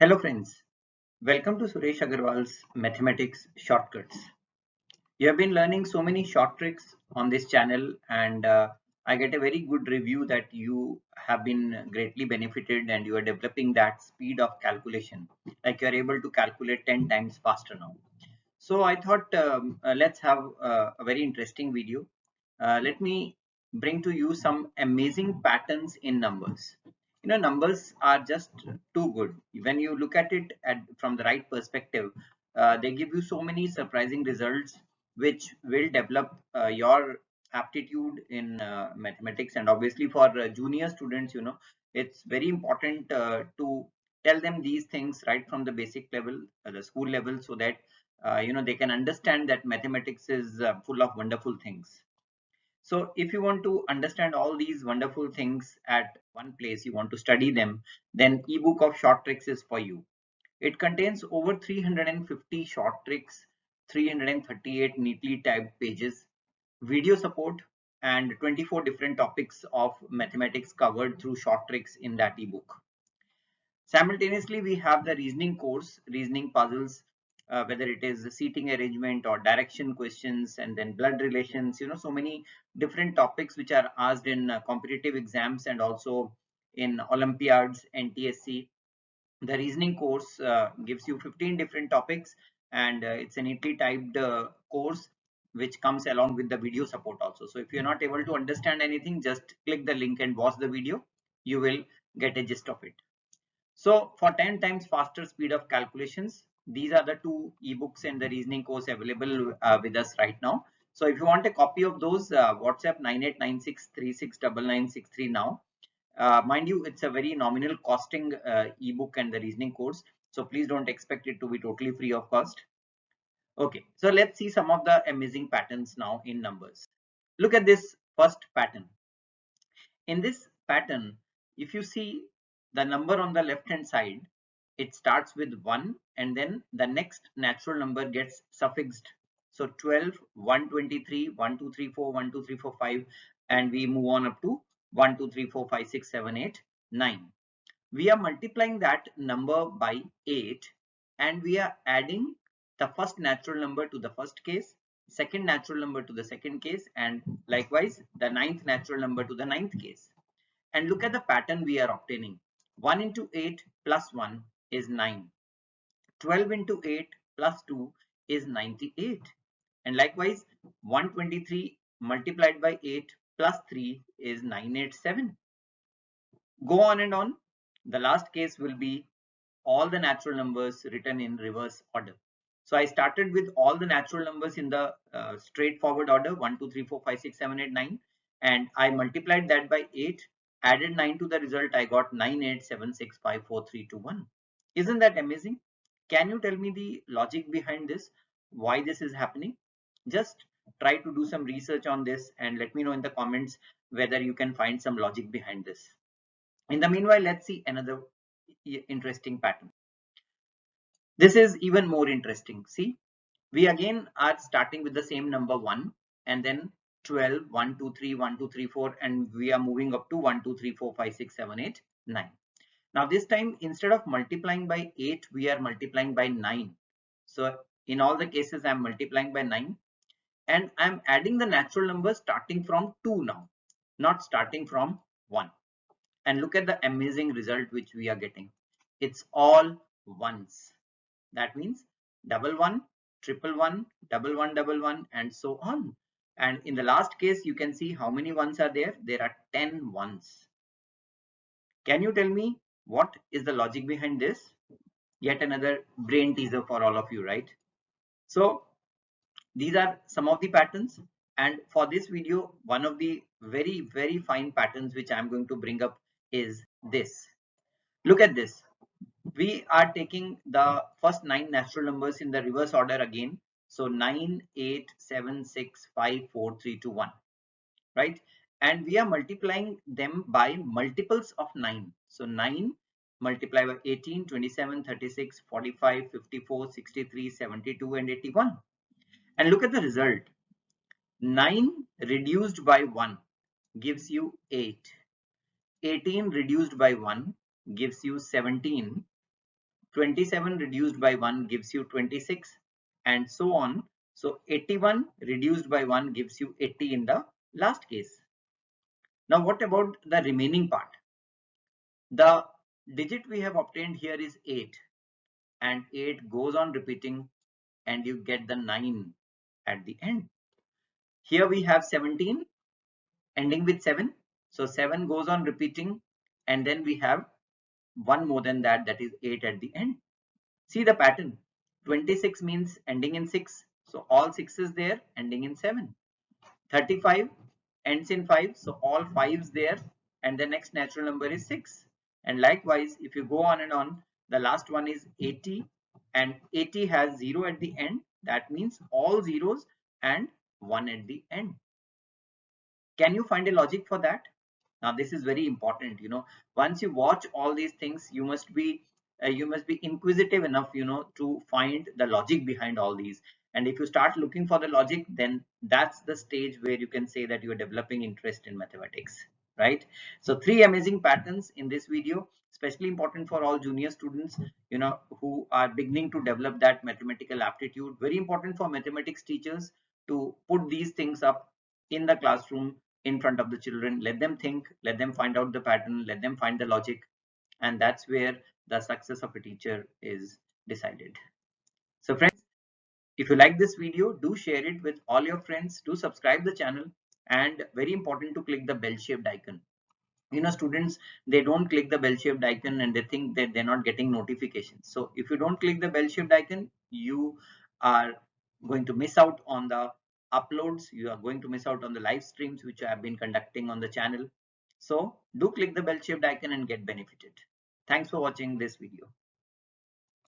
Hello friends, welcome to Suresh Agarwal's Mathematics Shortcuts. You have been learning so many short tricks on this channel and I get a very good review that you have been greatly benefited and you are developing that speed of calculation. Like you are able to calculate 10 times faster now. So I thought let's have a very interesting video. Let me bring to you some amazing patterns in numbers. Numbers are just too good. When you look at it from the right perspective, they give you so many surprising results which will develop your aptitude in mathematics. And obviously for junior students, it's very important to tell them these things right from the basic level, the school level, so that they can understand that mathematics is full of wonderful things. So if you want to understand all these wonderful things at one place, you want to study them, then ebook of short tricks is for you. It contains over 350 short tricks, 338 neatly typed pages, video support, and 24 different topics of mathematics covered through short tricks in that ebook. Simultaneously, we have the reasoning course, reasoning puzzles, whether it is seating arrangement or direction questions, and then blood relations, so many different topics which are asked in competitive exams and also in Olympiads, NTSC. The reasoning course gives you 15 different topics and it's a neatly typed course which comes along with the video support also. So if you're not able to understand anything, just click the link and watch the video. You will get a gist of it. So for 10 times faster speed of calculations, these are the two ebooks and the reasoning course available with us right now. So if you want a copy of those, WhatsApp 9896369963 now. Mind you, it's a very nominal costing ebook and the reasoning course. So please don't expect it to be totally free of cost. Okay, so let's see some of the amazing patterns now in numbers. Look at this first pattern. In this pattern, if you see the number on the left hand side, it starts with 1 and then the next natural number gets suffixed. So 12, 123, 1, 2, 3, 4, 1, 2, 3, 4, 5, and we move on up to 1, 2, 3, 4, 5, 6, 7, 8, 9. We are multiplying that number by 8 and we are adding the first natural number to the first case, second natural number to the second case, and likewise the ninth natural number to the ninth case. And look at the pattern we are obtaining. 1 into 8 plus 1 is 9. 12 into 8 plus 2 is 98. And likewise, 123 multiplied by 8 plus 3 is 987. Go on and on. The last case will be all the natural numbers written in reverse order. So I started with all the natural numbers in the straightforward order 1, 2, 3, 4, 5, 6, 7, 8, 9, and I multiplied that by 8, added 9 to the result. I got 98765432 Isn't that amazing? Can you tell me the logic behind this? Why this is happening? Just try to do some research on this and let me know in the comments whether you can find some logic behind this. In the meanwhile, let's see another interesting pattern. This is even more interesting. See, we again are starting with the same number 1 and then 12, 1, 2, 3, 1, 2, 3, 4, and we are moving up to 1, 2, 3, 4, 5, 6, 7, 8, 9. Now this time, instead of multiplying by 8, we are multiplying by 9. So in all the cases, I'm multiplying by 9 and I'm adding the natural number starting from 2 now, not starting from 1. And look at the amazing result which we are getting. It's all ones. That means double one, triple one, double one, double one, and so on. And in the last case, you can see how many ones are there. There are 10 ones. Can you tell me what is the logic behind this? Yet another brain teaser for all of you, right? So these are some of the patterns. And for this video, one of the very, very fine patterns which I'm going to bring up is this. Look at this. We are taking the first 9 natural numbers in the reverse order again. So 9, 8, 7, 6, 5, 4, 3, 2, 1, right? And we are multiplying them by multiples of 9. So 9 multiplied by 18, 27, 36, 45, 54, 63, 72, and 81. And look at the result. 9 reduced by 1 gives you 8. 18 reduced by 1 gives you 17. 27 reduced by 1 gives you 26, and so on. So 81 reduced by 1 gives you 80 in the last case. Now what about the remaining part? The digit we have obtained here is 8, and 8 goes on repeating and you get the 9 at the end. Here we have 17 ending with 7. So 7 goes on repeating, and then we have one more than that, that is 8 at the end. See the pattern. 26 means ending in 6. So all 6 is there ending in 7. 35 ends in 5. So all 5s there, and the next natural number is 6. And likewise, if you go on and on, the last one is 80, and 80 has 0 at the end. That means all zeros and 1 at the end. Can you find a logic for that? Now this is very important. Once you watch all these things, you must be inquisitive enough, to find the logic behind all these. And if you start looking for the logic, then that's the stage where you can say that you are developing interest in mathematics, right? So three amazing patterns in this video, especially important for all junior students, who are beginning to develop that mathematical aptitude. Very important for mathematics teachers to put these things up in the classroom in front of the children. Let them think, let them find out the pattern, let them find the logic, and that's where the success of a teacher is decided. So friends, if you like this video, do share it with all your friends, do subscribe the channel, and very important to click the bell shaped icon. Students, they don't click the bell shaped icon and they think that they're not getting notifications. So if you don't click the bell shaped icon, you are going to miss out on the uploads, you are going to miss out on the live streams which I have been conducting on the channel. So do click the bell shaped icon and get benefited. Thanks for watching this video.